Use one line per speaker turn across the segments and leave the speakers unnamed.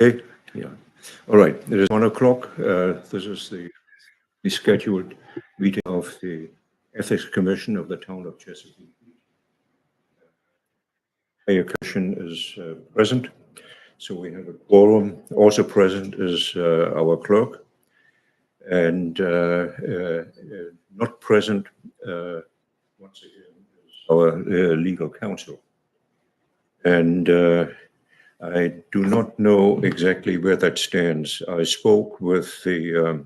Okay, yeah. All right, it is 1 o'clock. This is the scheduled meeting of the Ethics Commission of the Town of Chesapeake. Mayor Commission is present, so we have a quorum. Also present is our clerk, and not present, once again, is our legal counsel. And I do not know exactly where that stands. I spoke with the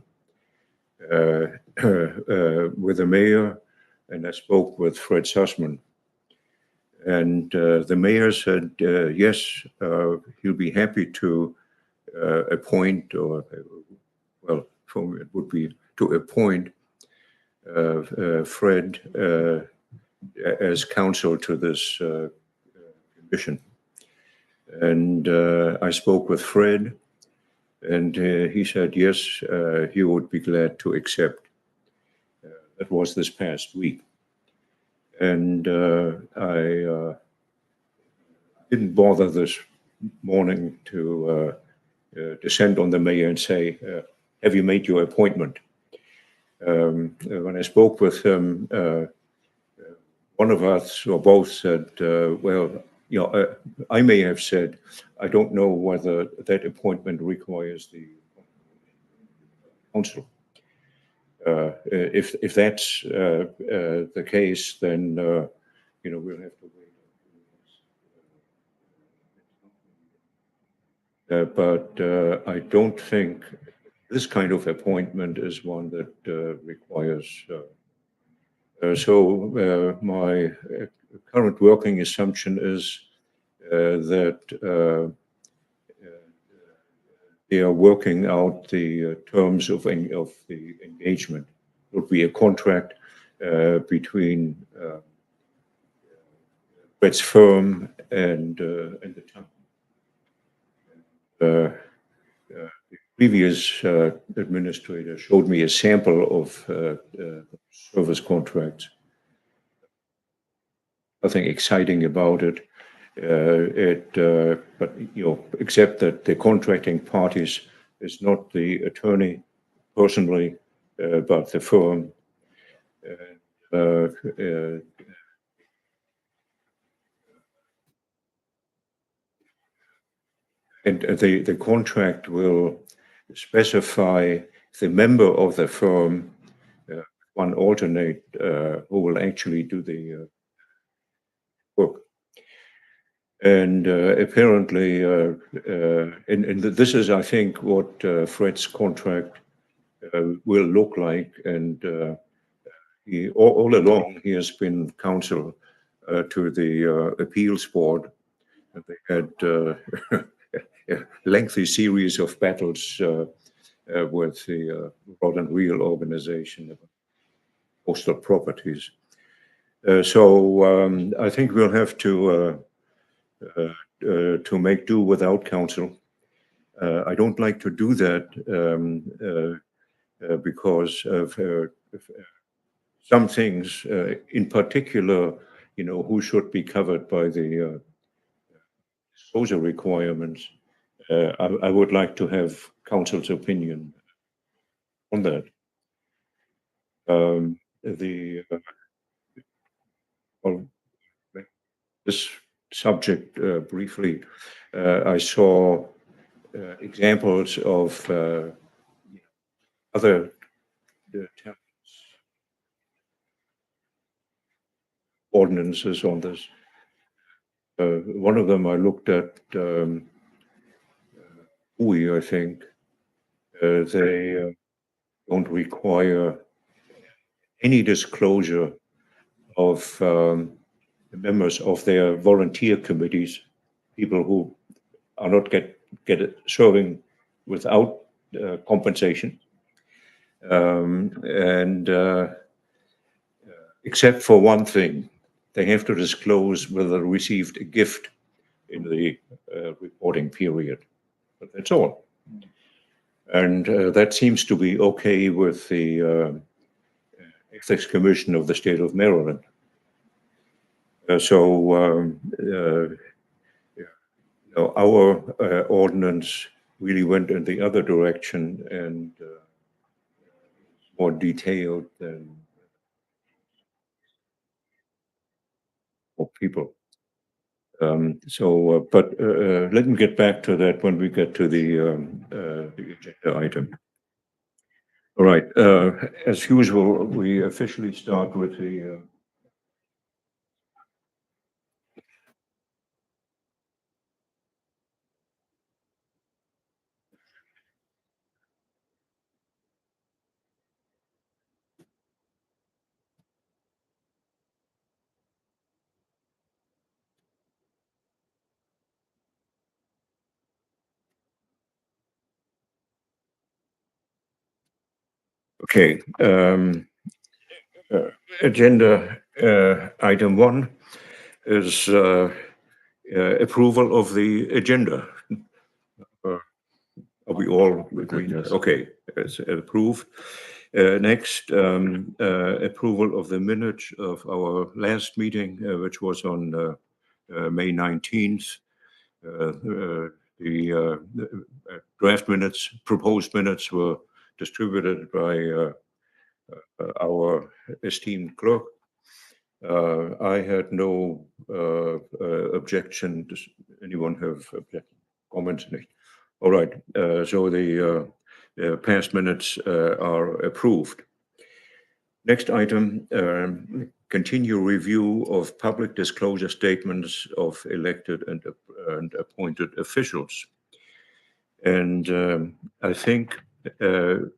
mayor, and I spoke with Fred Sussman. And the mayor said, yes, he'll be happy to appoint, or, well, it would be to appoint Fred as counsel to this commission. And I spoke with Fred, and he said, yes, he would be glad to accept. That was this past week. And I didn't bother this morning to descend on the mayor and say, have you made your appointment? When I spoke with him, one of us or both said, well, I may have said, I don't know whether that appointment requires the council. If that's the case, then we'll have to wait. But I don't think this kind of appointment is one that requires. So my current working assumption is that they are working out the terms of the engagement. It will be a contract between Fred's firm and the town. The previous administrator showed me a sample of service contracts. Nothing exciting about it. But except that the contracting parties is not the attorney personally, but the firm. And the contract will specify the member of the firm, one alternate, who will actually do the work. And apparently, and this is, I think, what Fred's contract will look like. And he, all along, he has been counsel to the appeals board. And they had a lengthy series of battles with the Rod and Reel organization of postal properties. So I think we'll have to make do without counsel. I don't like to do that because of some things, in particular, who should be covered by the disclosure requirements. I would like to have counsel's opinion on that. This subject briefly, I saw examples of other ordinances on this. One of them I looked at, UI, I think. They don't require any disclosure of the members of their volunteer committees, people who are not serving without compensation, and except for one thing, they have to disclose whether they received a gift in the reporting period. But that's all. And that seems to be okay with the Ethics Commission of the state of Maryland. So our ordinance really went in the other direction and more detailed than more people. But let me get back to that when we get to the agenda item. All right. As usual, we officially start with the. Okay. Agenda item 1 is approval of the agenda. Are we all agreed?
Yes.
Okay, it's approved. Next, approval of the minutes of our last meeting, which was on May 19th. The draft minutes, proposed minutes were distributed by our esteemed clerk. I had no objection. Does anyone have comments? All right, so the past minutes are approved. Next item, continue review of public disclosure statements of elected and appointed officials. And I think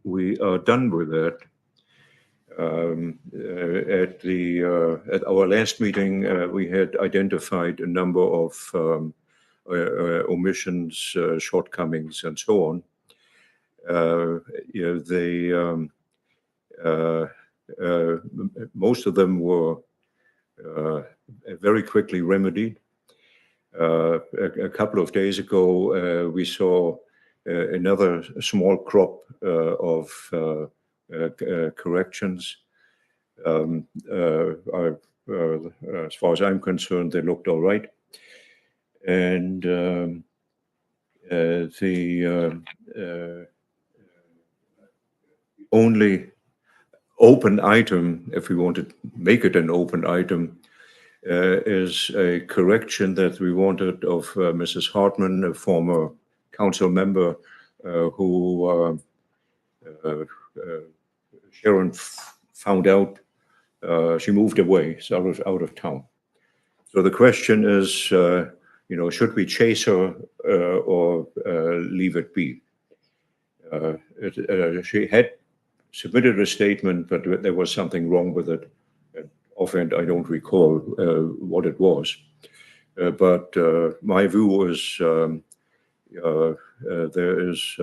we are done with that. At our last meeting, we had identified a number of omissions, shortcomings, and so on. Most of them were very quickly remedied. A couple of days ago, we saw another small crop of corrections. As far as I'm concerned, they looked all right. And the only open item, if we want to make it an open item, is a correction that we wanted of Mrs. Hartman, a former council member who Sharon found out she moved away, so out of town. So the question is, should we chase her or leave it be? She had submitted a statement, but there was something wrong with it. Offhand, I don't recall what it was. But my view is there is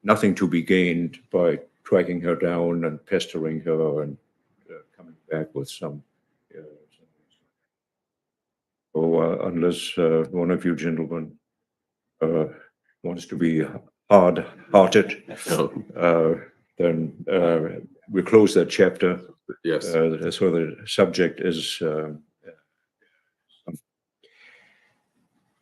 nothing to be gained by tracking her down and pestering her and coming back with some. Unless one of you gentlemen wants to be hard-hearted, then we close that chapter.
Yes.
So the subject is,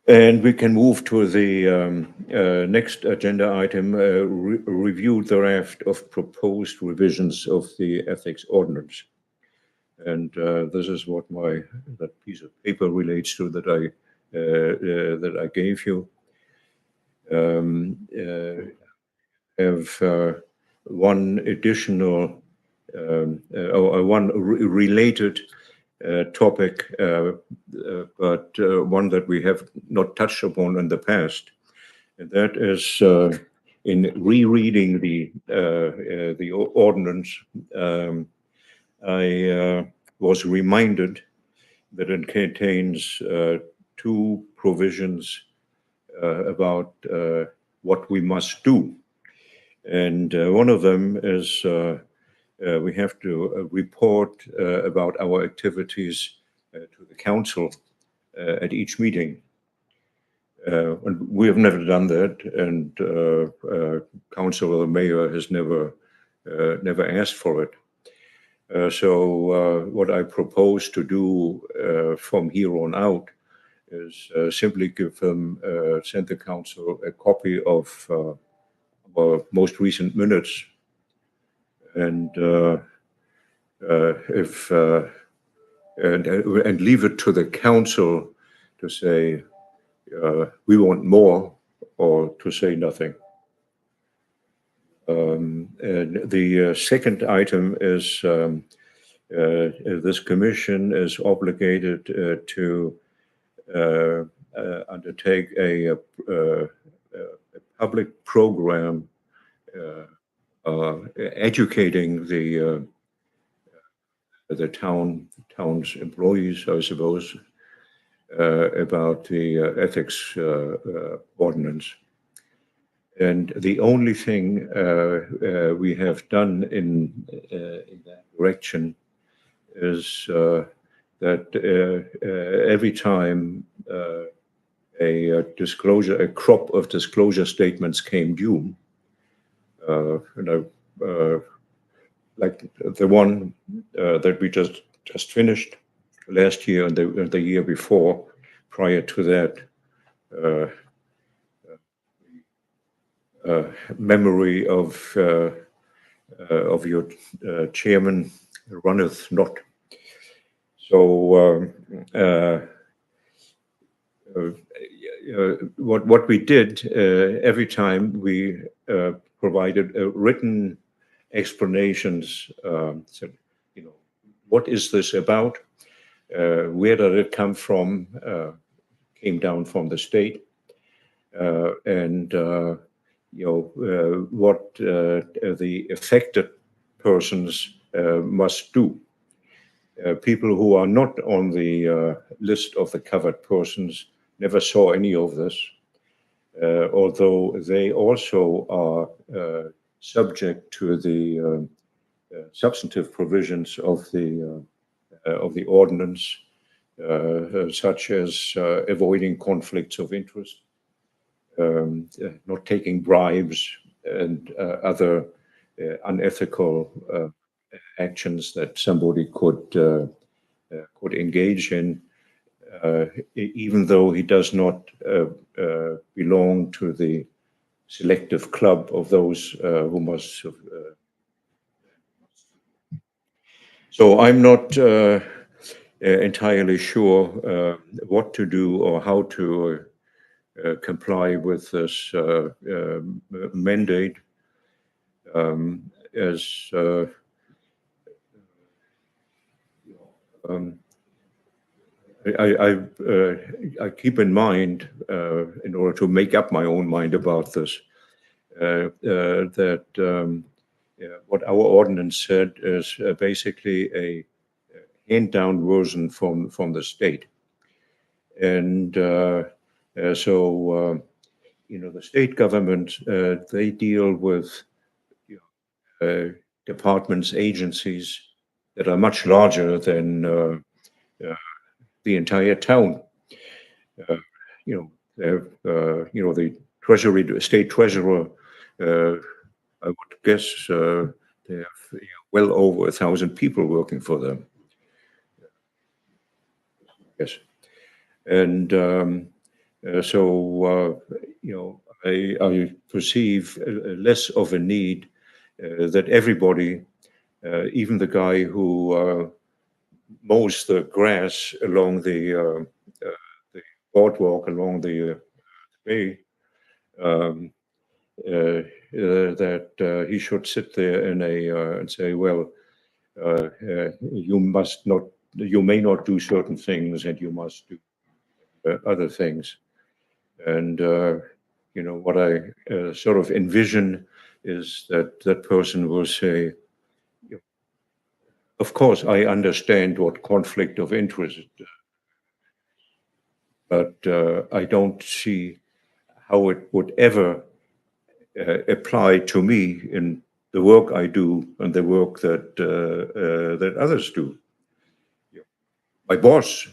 and we can move to the next agenda item, review the draft of proposed revisions of the ethics ordinance. And this is what that piece of paper relates to that I gave you. Have one additional or one related topic, but one that we have not touched upon in the past, and that is in rereading the ordinance. I was reminded that it contains two provisions about what we must do. And one of them is we have to report about our activities to the council at each meeting. And we have never done that, and council or the mayor has never asked for it. So what I propose to do from here on out is simply give them, send the council a copy of our most recent minutes, and if and leave it to the council to say we want more, or to say nothing. And the second item is this commission is obligated to undertake a public program educating the town's employees, I suppose, about the ethics ordinance. And the only thing we have done in that direction is that every time a crop of disclosure statements came due, like the one that we just finished last year and the year before, prior to that, memory of your chairman runneth not. So what we did every time we provided written explanations. Said, what is this about? Where did it come from? Came down from the state, and what the affected persons must do. People who are not on the list of the covered persons never saw any of this, although they also are subject to the substantive provisions of the ordinance, such as avoiding conflicts of interest, not taking bribes, and other unethical actions that somebody could engage in, even though he does not belong to the selective club of those who must. So I'm not entirely sure what to do or how to comply with this mandate, as I keep in mind, in order to make up my own mind about this, that what our ordinance said is basically a hand-down version from the state. And so, the state government, they deal with departments, agencies that are much larger than the entire town. The treasury, state treasurer, I would guess they have well over 1,000 people working for them. Yes, and so I perceive less of a need that everybody, even the guy who mows the grass along the boardwalk along the bay, that he should sit there and say, well, you may not do certain things, and you must do other things. And what I sort of envision is that that person will say, of course, I understand what conflict of interest is, but I don't see how it would ever apply to me in the work I do and the work that others do. My boss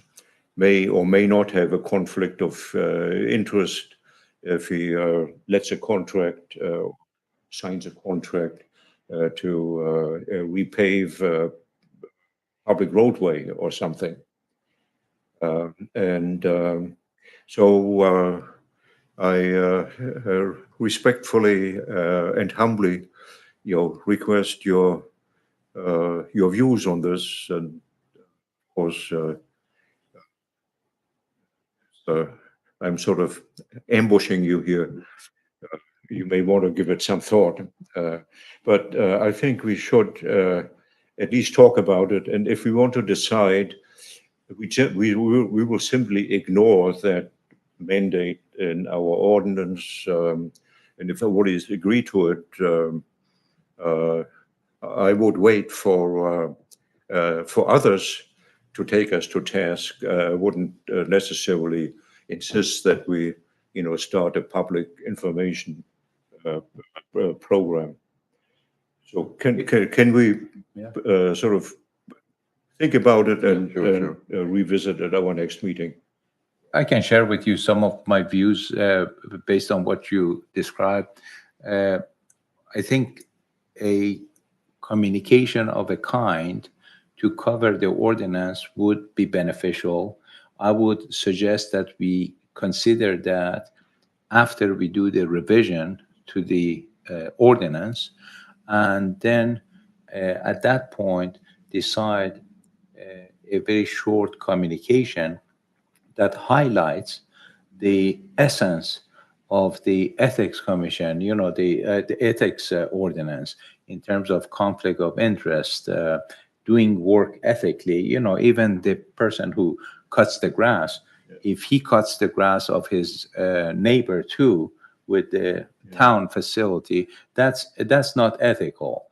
may or may not have a conflict of interest if he lets a contract, signs a contract to repave public roadway or something. And So I respectfully and humbly, request your views on this, and of course, I'm sort of ambushing you here. You may want to give it some thought, but I think we should at least talk about it. And if we want to decide, we will simply ignore that mandate in our ordinance, and if everybody is agree to it, uh, I would wait for others to take us to task. I wouldn't necessarily insist that we, start a public information program. So can we
Yeah.
sort of think about it and,
Sure.
revisit at our next meeting?
I can share with you some of my views based on what you described. I think a communication of a kind to cover the ordinance would be beneficial. I would suggest that we consider that after we do the revision to the ordinance, and then at that point decide a very short communication that highlights the essence of the ethics commission, the ethics ordinance in terms of conflict of interest, doing work ethically, even the person who cuts the grass, if he cuts the grass of his neighbor too with the town facility, that's not ethical.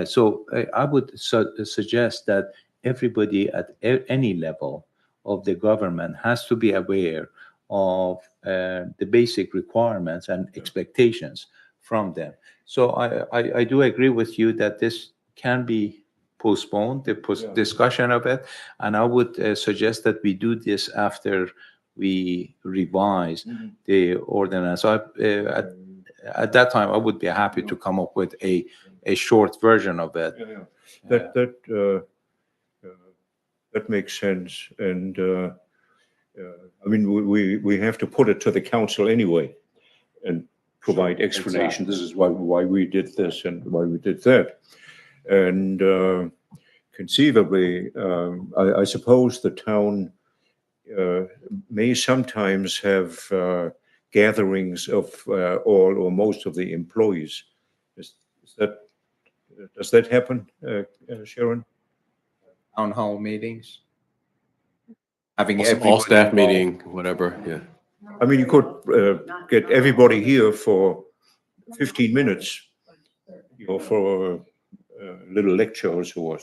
So I would suggest that everybody at any level of the government has to be aware of the basic requirements and expectations from them. So I do agree with you that this can be postponed, the discussion of it, and I would suggest that we do this after we revise the ordinance. At that time, I would be happy to come up with a short version of it.
That makes sense. And I mean, we have to put it to the council anyway and provide explanation. This is why we did this and why we did that. And conceivably, I suppose the town may sometimes have gatherings of all or most of the employees. Does that happen, Sharon?
Town hall meetings, having
All
everybody
staff
involved.
meeting, whatever, yeah.
I mean, you could get everybody here for 15 minutes, for a little lecture or so.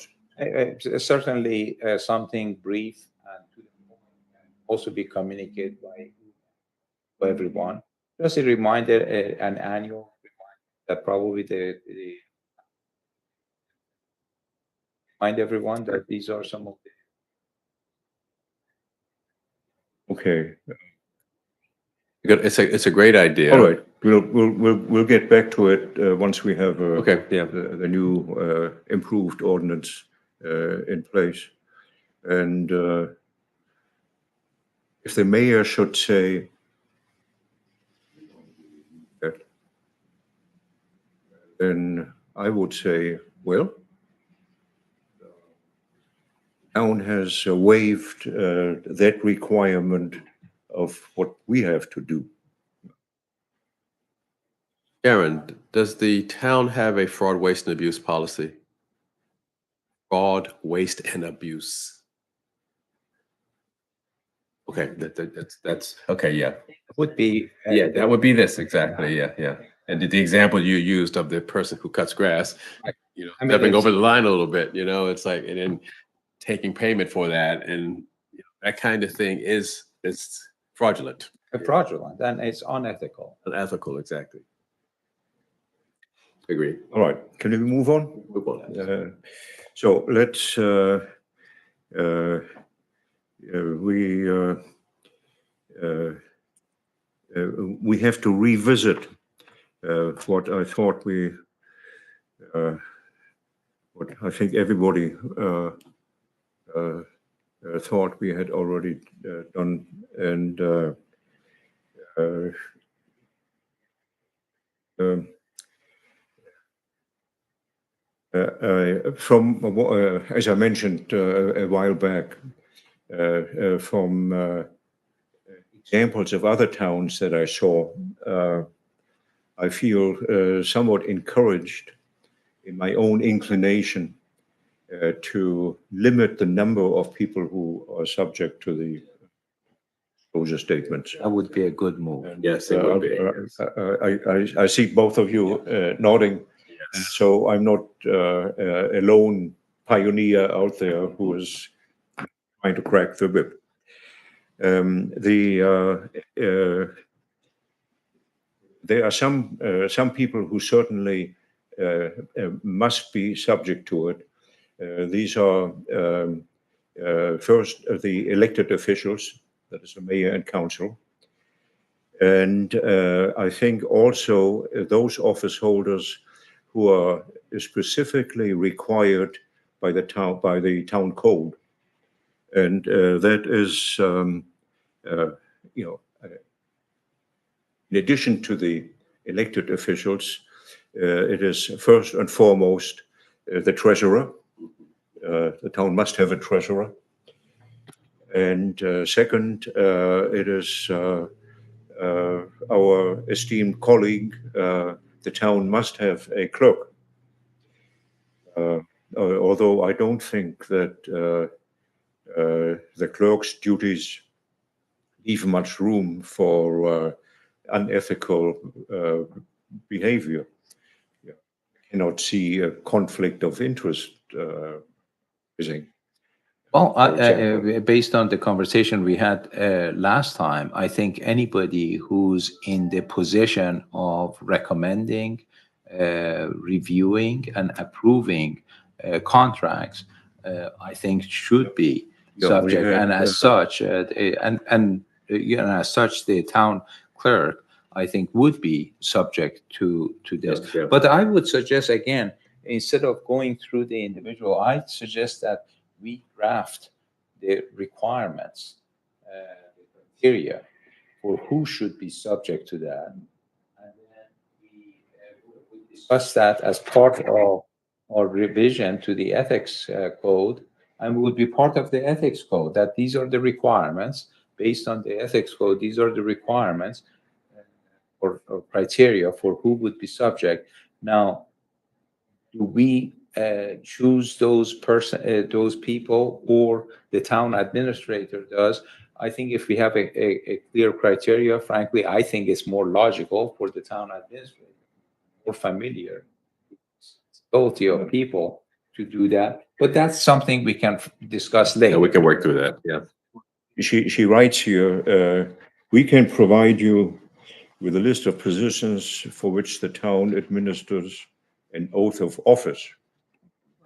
Certainly something brief and to the point can also be communicated by everyone. Just a reminder, an annual reminder that probably the remind everyone that these are some of the.
Okay,
It's a great idea.
all right. We'll get back to it once we have
Okay, yeah.
the new improved ordinance in place. And if the mayor should say that, then I would say, well, town has waived that requirement of what we have to do.
Sharon, does the town have a fraud, waste, and abuse policy? Fraud, waste, and abuse. Okay, that's okay, yeah.
Would be
Yeah, that would be this, exactly, yeah. And the example you used of the person who cuts grass,
I mean,
stepping over
it's-
the line a little bit, it's like, and then taking payment for that, and that kind of thing is fraudulent,
fraudulent and it's unethical.
unethical, exactly. Agree.
All right, can we move on?
Move on.
So let's, we have to revisit what I thought what I think everybody thought we had already done. And uh, um, as I mentioned a while back, from examples of other towns that I saw, I feel somewhat encouraged in my own inclination to limit the number of people who are subject to the disclosure statements.
That would be a good move.
Yes, it would be.
I see both of you nodding, so I'm not a lone pioneer out there who is trying to crack the whip. There are some people who certainly must be subject to it. These are first the elected officials, that is the mayor and council, and I think also those office holders who are specifically required by the town code, and that is in addition to the elected officials, it is first and foremost the treasurer. The town must have a treasurer. And second, it is our esteemed colleague, the town must have a clerk. Although I don't think that the clerk's duties leave much room for unethical behavior. I cannot see a conflict of interest.
Well,
For example.
based on the conversation we had last time, I think anybody who's in the position of recommending, reviewing, and approving contracts, I think should be
Yeah, we
subject.
had,
And as such, as such, the town clerk, I think, would be subject to this.
Yeah.
But I would suggest again, instead of going through the individual, I'd suggest that we draft the requirements, the criteria for who should be subject to that. And then we discuss that as part of our revision to the ethics code, and would be part of the ethics code, that these are the requirements. Based on the ethics code, these are the requirements or criteria for who would be subject. Now, do we choose those people, or the town administrator does? I think if we have a clear criteria, frankly, I think it's more logical for the town administrator, more familiar responsibility of people to do that. But that's something we can discuss later.
Yeah, we can work through that. Yeah.
She writes here, we can provide you with a list of positions for which the town administers an oath of office.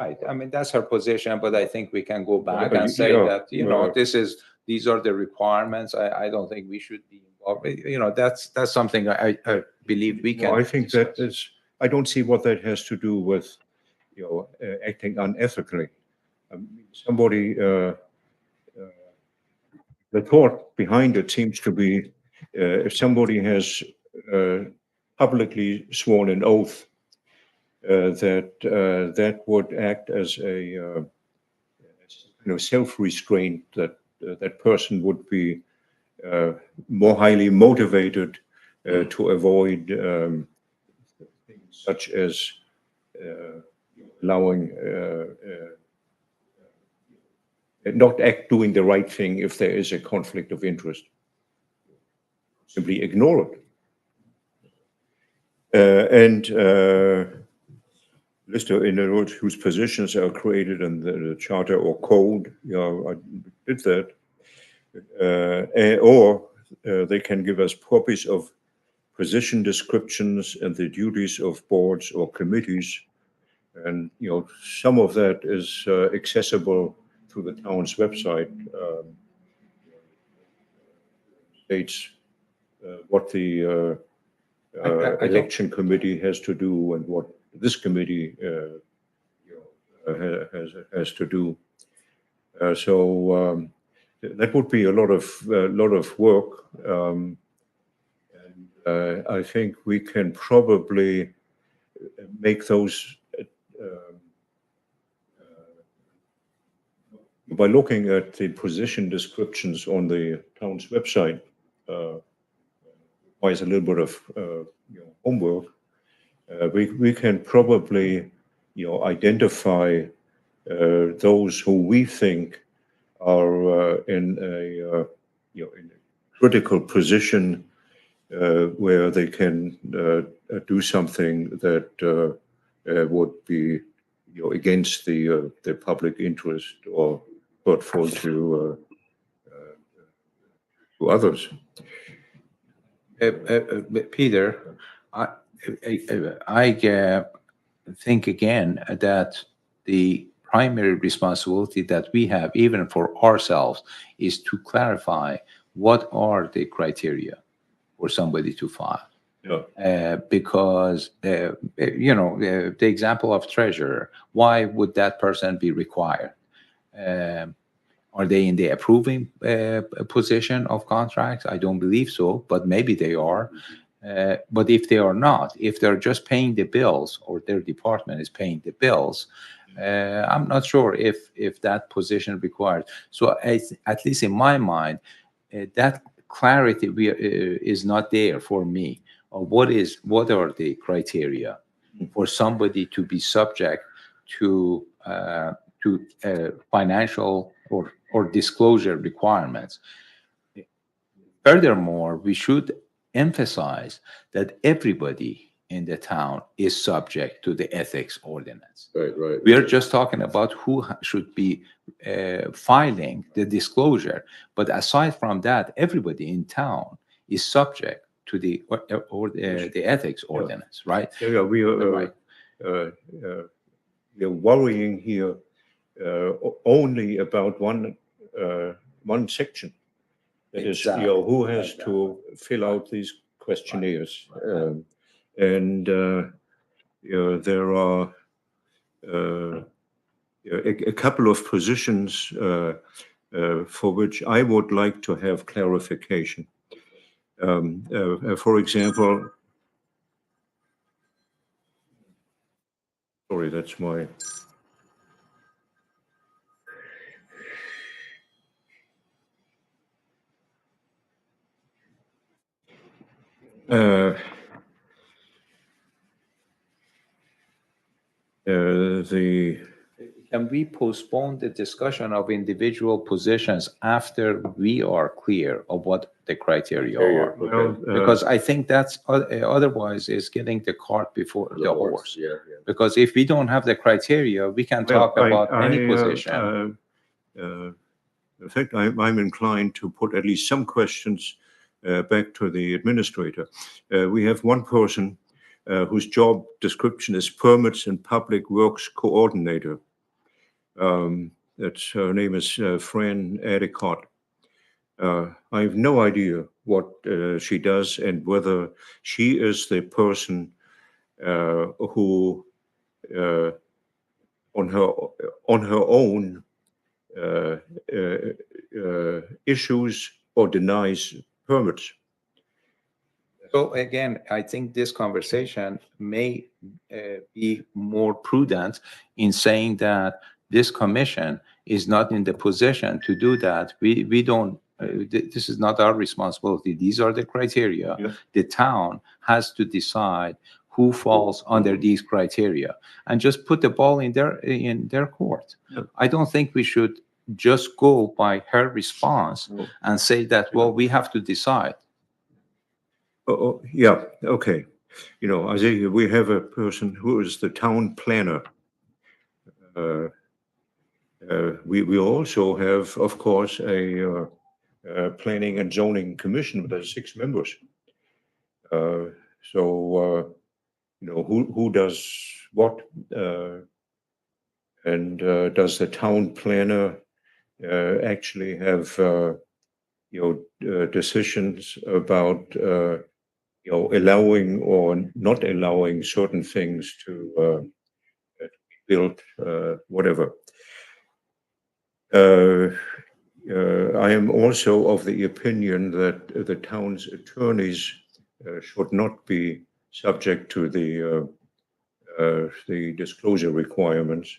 Right. I mean, that's her position, but I think we can go back
but
and say
yeah,
that, these are the requirements. I don't think we should be involved. That's something I believe we can.
No, I think that
discuss.
is, I don't see what that has to do with, acting unethically. Somebody, the thought behind it seems to be, if somebody has publicly sworn an oath, that would act as a self-restraint, that that person would be more highly motivated to avoid things such as allowing not doing the right thing if there is a conflict of interest. Simply ignore it. And list of individuals whose positions are created in the charter or code. I did that. Or they can give us copies of position descriptions and the duties of boards or committees. And, some of that is accessible through the town's website. States what the election committee has to do and what this committee has to do. So that would be a lot of work. I think we can probably make those by looking at the position descriptions on the town's website. Requires a little bit of homework. We can probably identify those who we think are in a critical position where they can do something that would be against the public interest or hurtful to others.
Peter, I think again that the primary responsibility that we have, even for ourselves, is to clarify what are the criteria for somebody to file.
Yeah.
Because, the example of treasurer, why would that person be required? Are they in the approving position of contracts? I don't believe so, but maybe they are. But if they are not, if they're just paying the bills or their department is paying the bills, I'm not sure if that position required. So at least in my mind, that clarity is not there for me. What are the criteria for somebody to be subject to financial or disclosure requirements? Furthermore, we should emphasize that everybody in the town is subject to the ethics ordinance.
Right.
We are just talking about who should be filing the disclosure. But aside from that, everybody in town is subject to the ethics ordinance, right?
Yeah, we are
Right.
we are worrying here only about one section. That is,
Exactly.
who has to fill out these questionnaires, and there are a couple of positions for which I would like to have clarification. For example, sorry, that's my.
Can we postpone the discussion of individual positions after we are clear of what the criteria are?
Well,
Because I think that's otherwise is getting the cart before the horse.
Yeah.
Because if we don't have the criteria, we can talk about any position.
In fact, I'm inclined to put at least some questions back to the administrator. We have one person whose job description is Permits and Public Works Coordinator. Her name is Fran Adicott. I have no idea what she does and whether she is the person who, on her own, issues or denies permits.
So again, I think this conversation may be more prudent in saying that this commission is not in the position to do that. We don't. This is not our responsibility. These are the criteria.
Yeah.
The town has to decide who falls under these criteria and just put the ball in their court.
Yeah.
I don't think we should just go by her response
No.
and say that, well, we have to decide.
Oh, yeah, okay. Isaiah, we have a person who is the town planner. We also have, of course, a planning and zoning commission with 6 members. So, who does what? And does the town planner actually have, decisions about, allowing or not allowing certain things to be built, whatever. I am also of the opinion that the town's attorneys should not be subject to the disclosure requirements.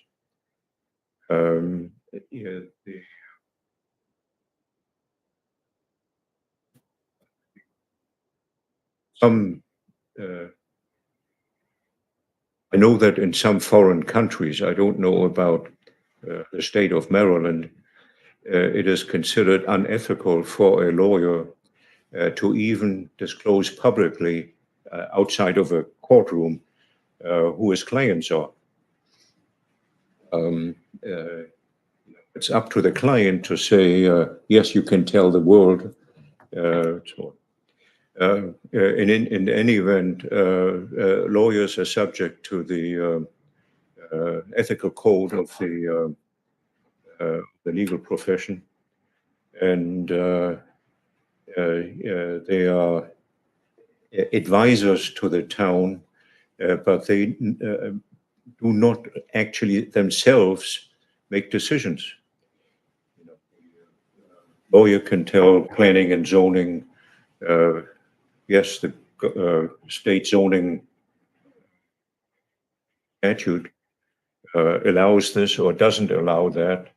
Yeah, some I know that in some foreign countries, I don't know about the state of Maryland, it is considered unethical for a lawyer to even disclose publicly outside of a courtroom who his clients are. It's up to the client to say, yes, you can tell the world. In any event, lawyers are subject to the ethical code of the legal profession, and they are advisors to the town, but they do not actually themselves make decisions. Lawyer can tell planning and zoning, yes, the state zoning statute allows this or doesn't allow that.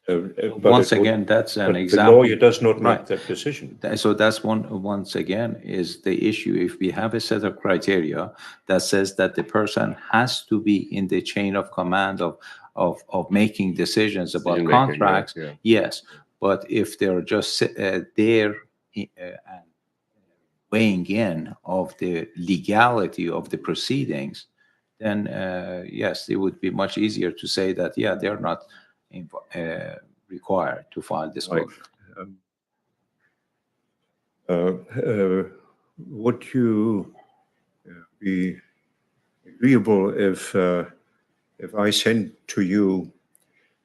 Once again, that's an
but
example.
the lawyer does not make
Right.
that decision.
So that's once again, is the issue. If we have a set of criteria that says that the person has to be in the chain of command of making decisions about
Decision-making, yeah,
contracts,
yeah.
yes. But if they're just there and weighing in of the legality of the proceedings, then yes, it would be much easier to say that, yeah, they're not required to file disclosure.
Would you be agreeable if I send to you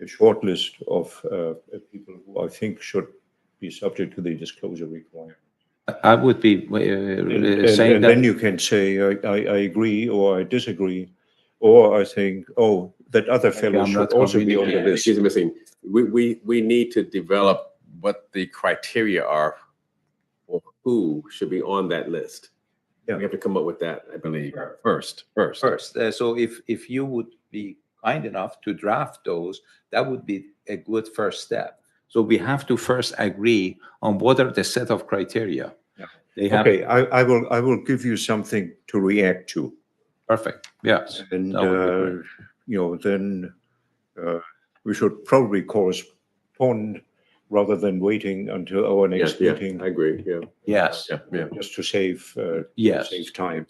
a short list of people who I think should be subject to the disclosure requirement?
I would be saying
and
that.
then you can say, I agree or I disagree, or I think, oh, that other fellow
I'm
should
not
also be on the
communicating.
list.
Excuse me, missing. We need to develop what the criteria are for who should be on that list.
Yeah.
We have to come up with that, I believe, first.
So if you would be kind enough to draft those, that would be a good first step. So we have to first agree on what are the set of criteria.
Yeah.
They have.
Okay, I will give you something to react to.
Perfect. Yes.
And,
that would be great.
then we should probably correspond rather than waiting until our next
Yeah,
meeting,
I agree, yeah.
Yes.
Yeah.
just to save
Yes.
save time.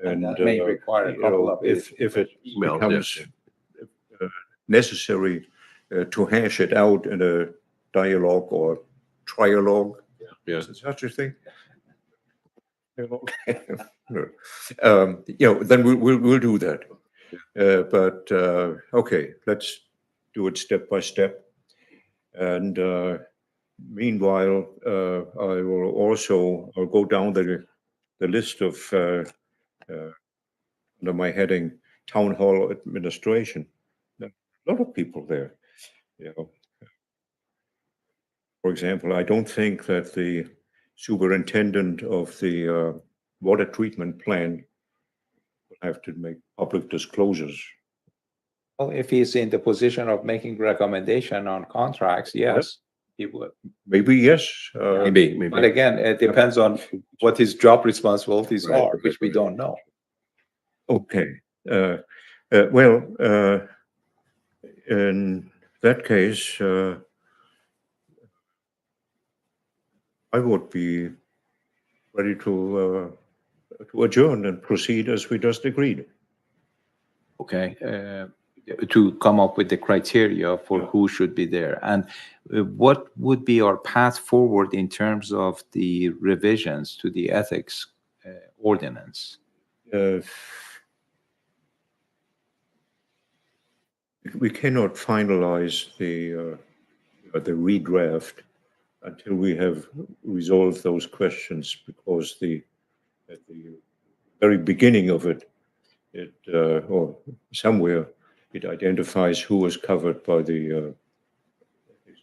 And that may require a couple of
if it
emails,
becomes
yes.
necessary to hash it out in a dialogue or trialogue,
Yeah.
is there such a thing? Then we'll do that. But okay, let's do it step by step. And meanwhile, I'll go down the list of under my heading Town Hall Administration. There are a lot of people there. For example, I don't think that the superintendent of the water treatment plant will have to make public disclosures.
Well, if he's in the position of making recommendation on contracts, yes, he would.
Maybe yes.
Maybe.
But again, it depends on what his job responsibilities
Right,
are, which we
right.
don't know.
Okay. Well, in that case, I would be ready to adjourn and proceed as we just agreed.
Okay, to come up with the criteria for
Yeah.
who should be there. And what would be our path forward in terms of the revisions to the ethics ordinance?
We cannot finalize the redraft until we have resolved those questions, because at the very beginning of it, or somewhere, it identifies who is covered by the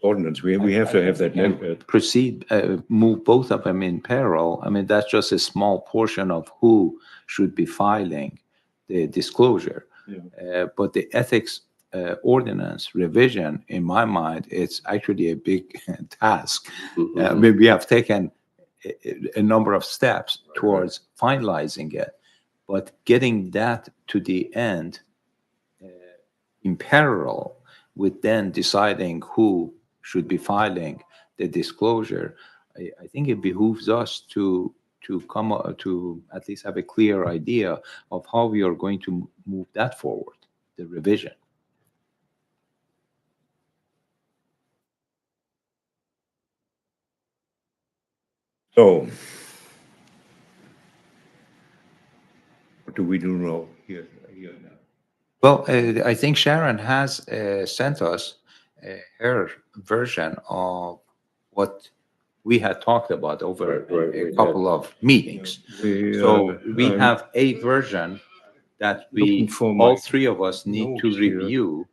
ordinance. We have to have that.
Proceed, move both of them in parallel. I mean, that's just a small portion of who should be filing the disclosure. But the ethics ordinance revision, in my mind, it's actually a big task. I mean, we have taken a number of steps towards finalizing it, but getting that to the end in parallel with then deciding who should be filing the disclosure, I think it behooves us to come to at least have a clear idea of how we are going to move that forward, the revision.
So, what do we do now here now?
Well, I think Sharon has sent us her version of what we had talked about over a couple of meetings. So we have a version that all three of us need to review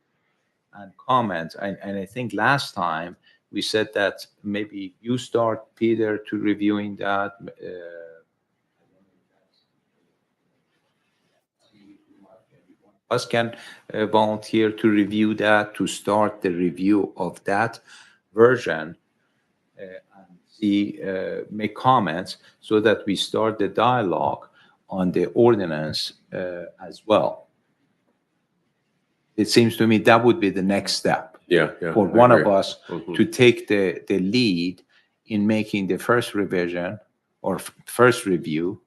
and comment. And I think last time we said that maybe you start, Peter, to reviewing that. Us can volunteer to review that, to start the review of that version and see, make comments so that we start the dialogue on the ordinance as well. It seems to me that would be the next step. For one of us to take the lead in making the first revision or first review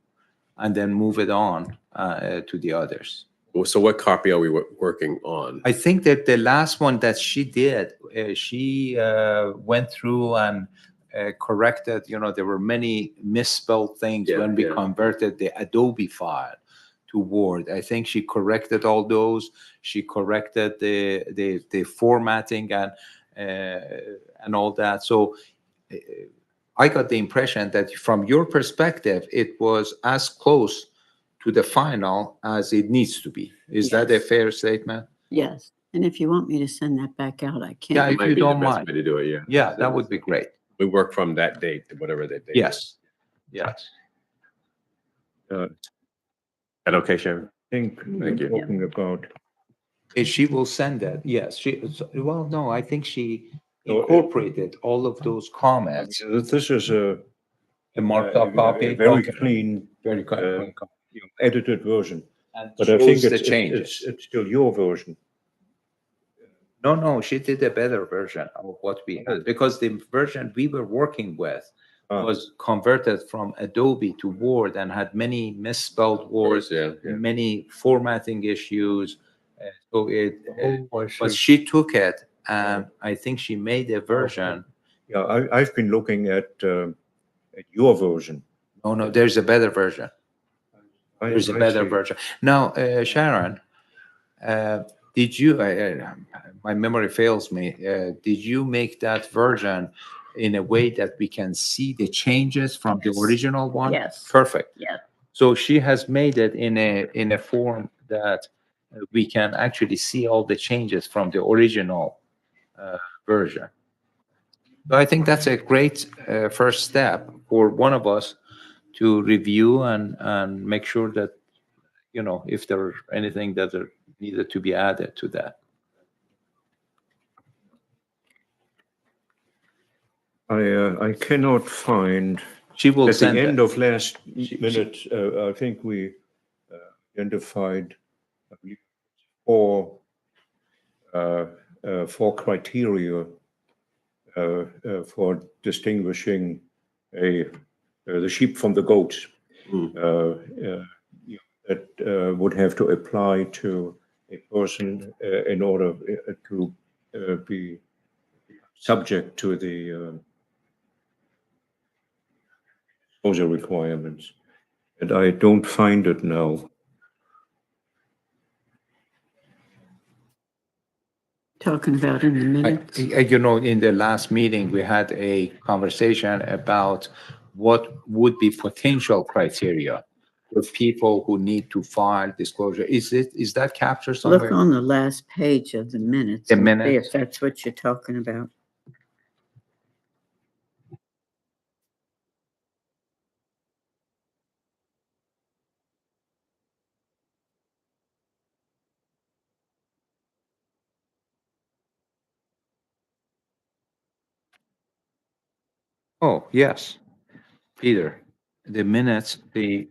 and then move it on to the others.
Well, so what copy are we working on?
I think that the last one that she did, she went through and corrected, there were many misspelled things when we converted the Adobe file to Word. I think she corrected all those. She corrected the formatting and all that. So I got the impression that from your perspective, it was as close to the final as it needs to be. Is that a fair statement?
Yes. And if you want me to send that back out, I can.
Yeah, if
Might
you
be the
don't
best
mind.
way to do it,
Yeah, that would be great.
We work from that date to whatever that date.
Yes. Yes.
Is that okay, Sharon?
I think we're
you.
talking about.
She will send that. Yes. Well, no, I think she incorporated all of those comments.
This is a
marked up copy.
Very clean,
Very good.
edited version.
And
But I think
shows the changes.
it's still your version.
No, she did a better version of what we had because the version we were working with was converted from Adobe to Word and had many misspelled words, many formatting issues. But she took it and I think she made a version.
Yeah, I've been looking at your version.
No, there's a better version. There's a better version. Now, Sharon, did you, my memory fails me, did you make that version in a way that we can see the changes from the original one?
Yes.
Perfect.
Yeah.
So she has made it in a form that we can actually see all the changes from the original version. So I think that's a great first step for one of us to review and make sure that, if there are anything that are needed to be added to that.
I cannot find.
She will
At the
send
end
it.
of last minute, I think we identified, I believe, four criteria for distinguishing the sheep from the goats. That would have to apply to a person in order to be subject to the disclosure requirements. And I don't find it now.
Talking about in the minutes.
In the last meeting, we had a conversation about what would be potential criteria for people who need to file disclosure. Is that captured somewhere?
Look on the last page of the minutes.
The
and see
minutes?
If that's what you're talking about.
Oh, yes, Peter, the minutes, the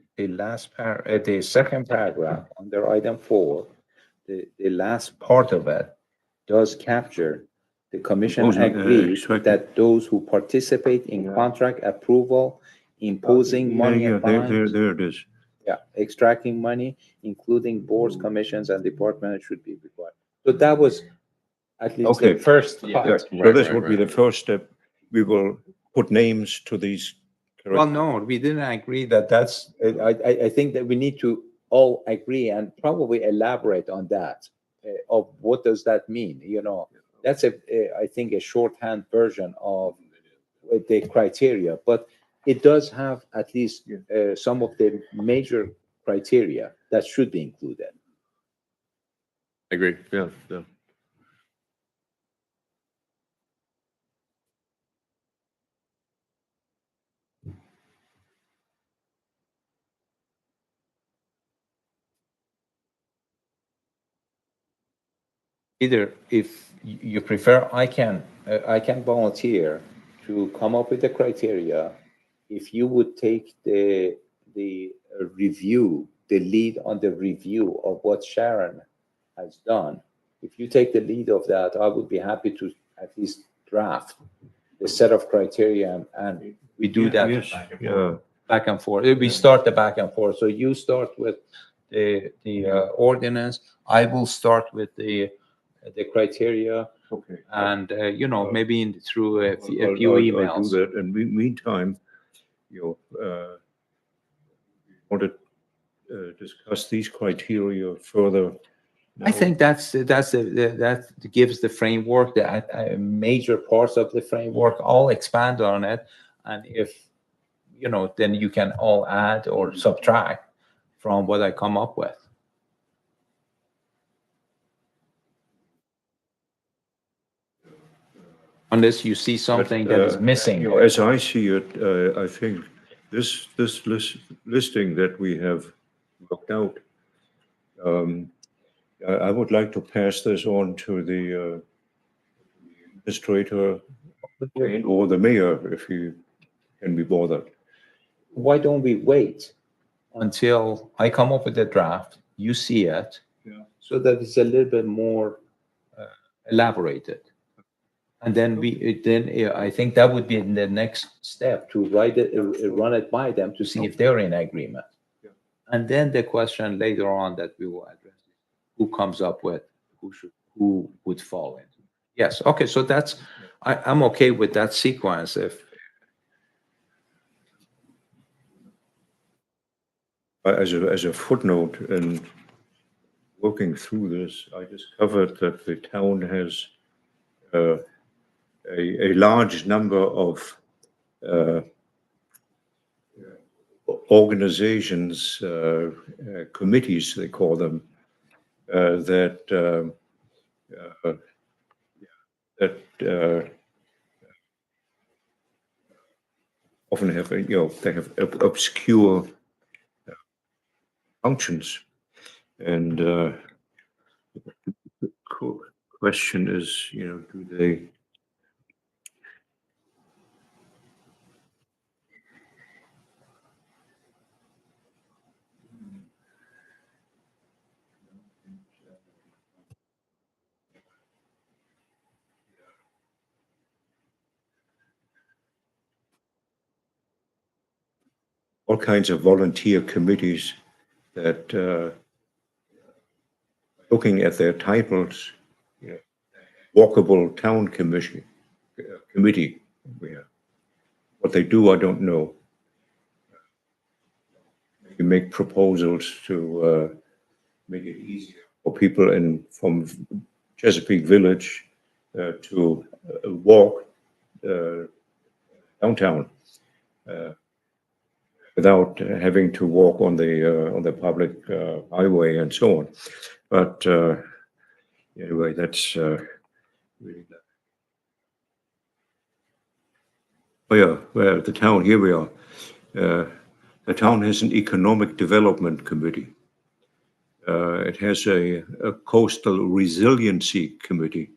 second paragraph under item 4, the last part of it does capture the commission
Wasn't,
agrees
expected.
that those who participate in contract approval, imposing money and fines,
There it is.
yeah, extracting money, including boards, commissions, and departments should be required. So that was at least the
Okay.
first
Yeah.
part.
So
Right,
this
right,
would be
right.
the first step. We will put names to these.
Well, no, we didn't agree that that's, I think that we need to all agree and probably elaborate on that, of what does that mean, you know? That's I think a shorthand version of the criteria, but it does have at least some of the major criteria that should be included.
I agree. Yeah, yeah.
Either if you prefer, I can volunteer to come up with the criteria. If you would take the review, the lead on the review of what Sharon has done, if you take the lead of that, I would be happy to at least draft the set of criteria, and we do that
Yes, yeah.
back and forth. We start the back and forth. So you start with the ordinance. I will start with the criteria,
Okay.
and you know, maybe through a few
I'll
emails.
do that. And meantime, want to discuss these criteria further.
I think that gives the framework, the major parts of the framework. I'll expand on it, and if you know, then you can all add or subtract from what I come up with. Unless you see something that is missing.
As I see it, I think this listing that we have worked out, I would like to pass this on to the administrator or the mayor if he can be bothered.
Why don't we wait until I come up with a draft, you see it,
Yeah.
so that it's a little bit more elaborated. And then I think that would be the next step, to write it, run it by them to see if they're in agreement.
Yeah.
And then the question later on that we will address is who comes up with who would fall in. Yes. Okay. So I'm okay with that sequence. If
As a footnote, and looking through this, I discovered that the town has a large number of organizations, committees, they call them, that often have, they have obscure functions. And the question is, do they? All kinds of volunteer committees that, looking at their titles, Walkable Town Committee. What they do, I don't know. You make proposals to make it easier for people from Chesapeake Village to walk downtown without having to walk on the public highway and so on. But anyway, that's really. Oh yeah, well, the town, here we are. The town has an economic development committee. It has a coastal resiliency committee,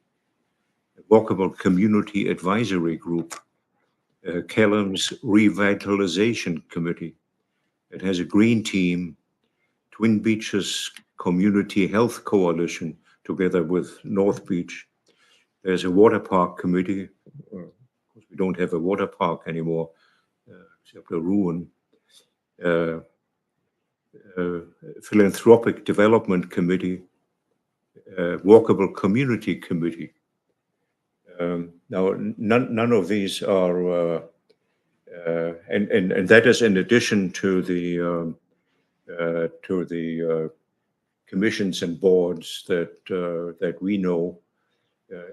a walkable community advisory group, Kellam's Revitalization Committee. It has a green team, Twin Beaches Community Health Coalition, together with North Beach. There's a water park committee. Of course, we don't have a water park anymore, except a ruin. Philanthropic Development Committee, Walkable Community Committee. Now, none of these are, and that is in addition to the commissions and boards that we know,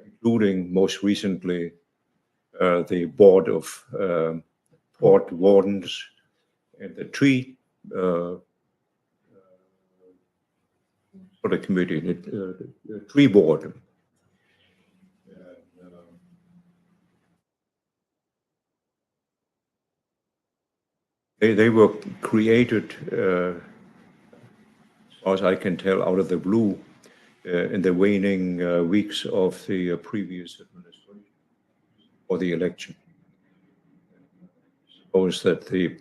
including most recently the board of port wardens and the tree committee, the tree board. They were created, as far as I can tell, out of the blue in the waning weeks of the previous administration or the election. I suppose that the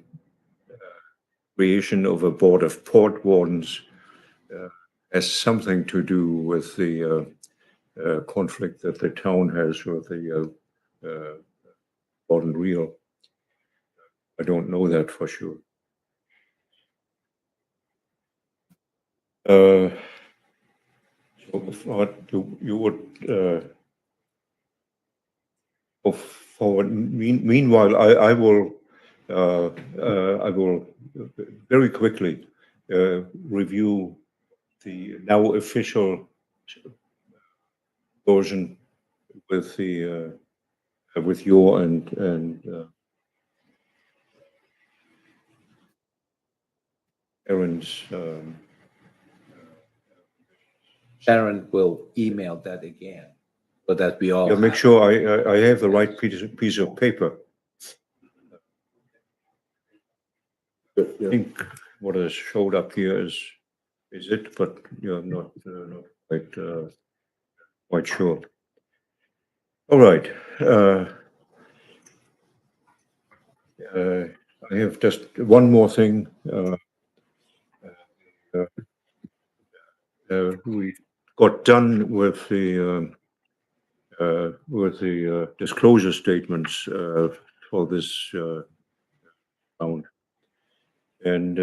creation of a board of port wardens has something to do with the conflict that the town has with the Gordon Real. I don't know that for sure. So what you would go forward. Meanwhile, I will very quickly review the now official version with the with your and Aaron's.
Sharon will email that again, so that we all.
Yeah, make sure I have the right piece of paper. I think what has showed up here is it, but you're not quite sure. All right. I have just one more thing. We got done with the disclosure statements for this round, and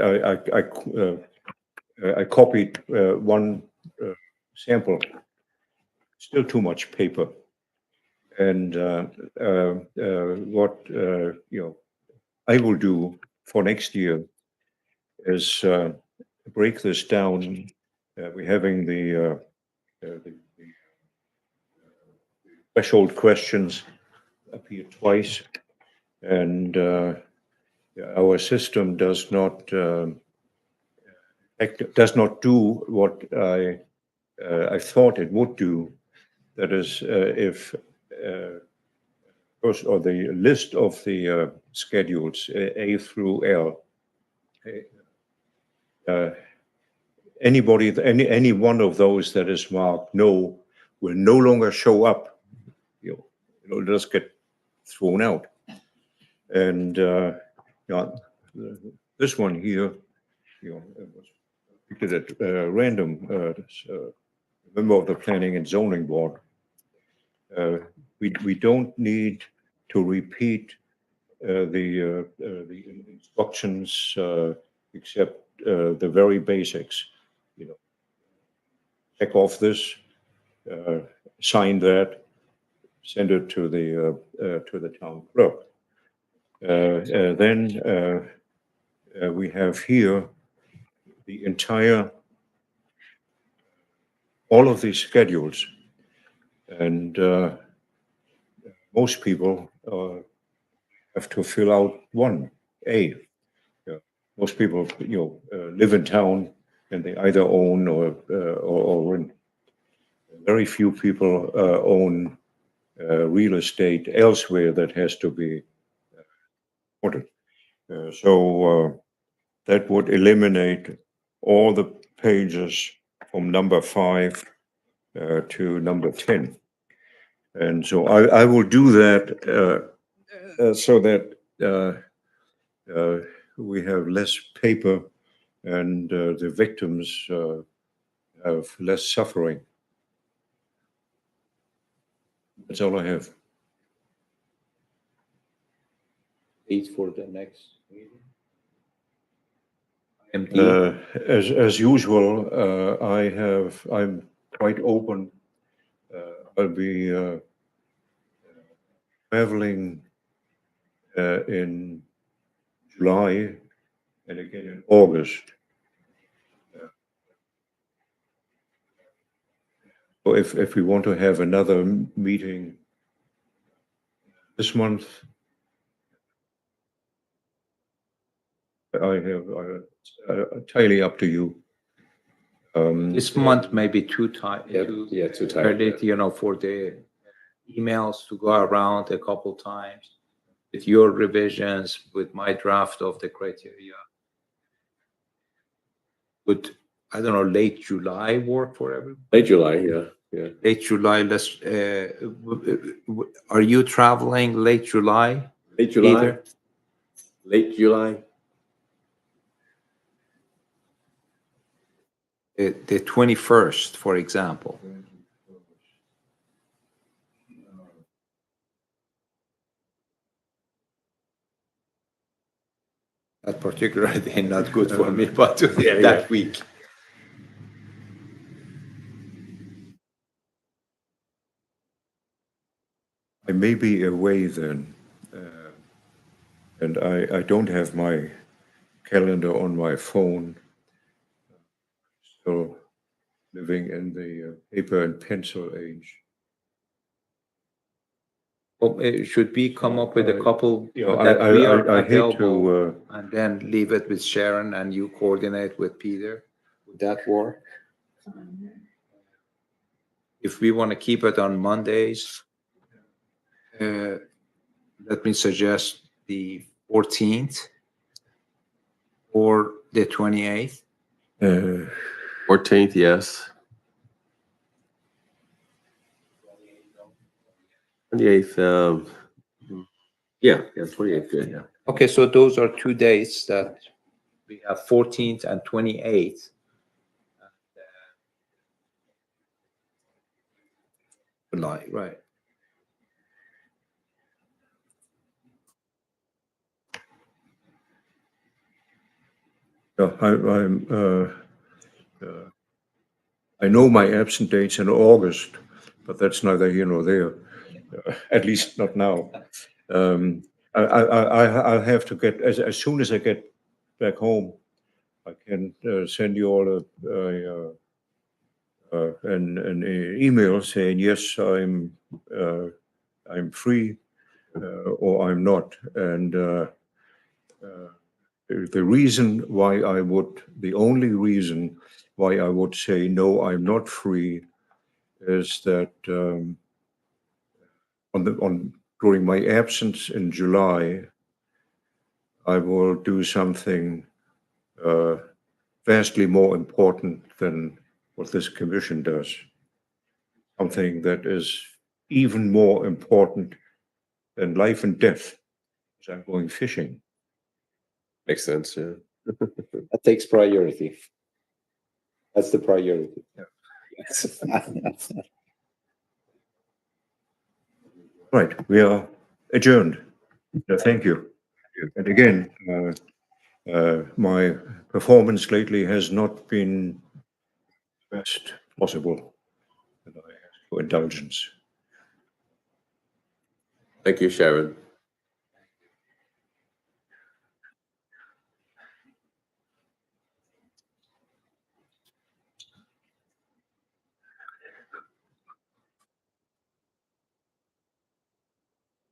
I copied one sample. Still too much paper, and what I will do for next year is break this down. We're having the threshold questions appear twice, and our system does not do what I thought it would do. That is, if first, or the list of the schedules A through L. Any one of those that is marked no will no longer show up. It'll just get thrown out. And this one here, was picked at random. Member of the Planning and Zoning Board. We don't need to repeat the instructions except the very basics. Check off this, sign that, send it to the town clerk. Then we have here the entire, all of these schedules, and most people have to fill out 1A. Most people, live in town and they either own or rent. Very few people own real estate elsewhere that has to be ordered. So that would eliminate all the pages from number 5 to number 10. And so I will do that so that we have less paper and the victims have less suffering. That's all I have.
Date for the next meeting? MT.
As usual, I'm quite open. I'll be traveling in July and again in August. So if we want to have another meeting this month, entirely up to you.
This month maybe too tight.
Yeah, too tight,
Early, for the emails to go around a couple times with your revisions, with my draft of the criteria. Would, I don't know, late July work for everyone?
Late July, yeah.
Late July, are you traveling late July?
Late July?
Either?
Late July?
The 21st, for example. That particular day, not good for me, but that week.
I may be away then, and I don't have my calendar on my phone. Still living in the paper and pencil age.
Well, should we come up with a couple
I
that we are
hate
available,
to.
and then leave it with Sharon and you coordinate with Peter? Would that work? If we want to keep it on Mondays, let me suggest the 14th or the 28th.
14th, yes. 28th, yeah, 28th, good, yeah.
Okay, so those are 2 dates that we have, 14th and 28th. July, right.
I know my absent dates in August, but that's neither here nor there. At least not now. I'll have to get as soon as I get back home. I can send you all an email saying yes, I'm free or I'm not, and the only reason why I would say no, I'm not free, is that during my absence in July, I will do something vastly more important than what this commission does. Something that is even more important than life and death, because I'm going fishing.
Makes sense, yeah.
That takes priority. That's the priority. Yes.
Right, we are adjourned. Thank you. And again, my performance lately has not been best possible, and I ask for indulgence.
Thank you, Sharon.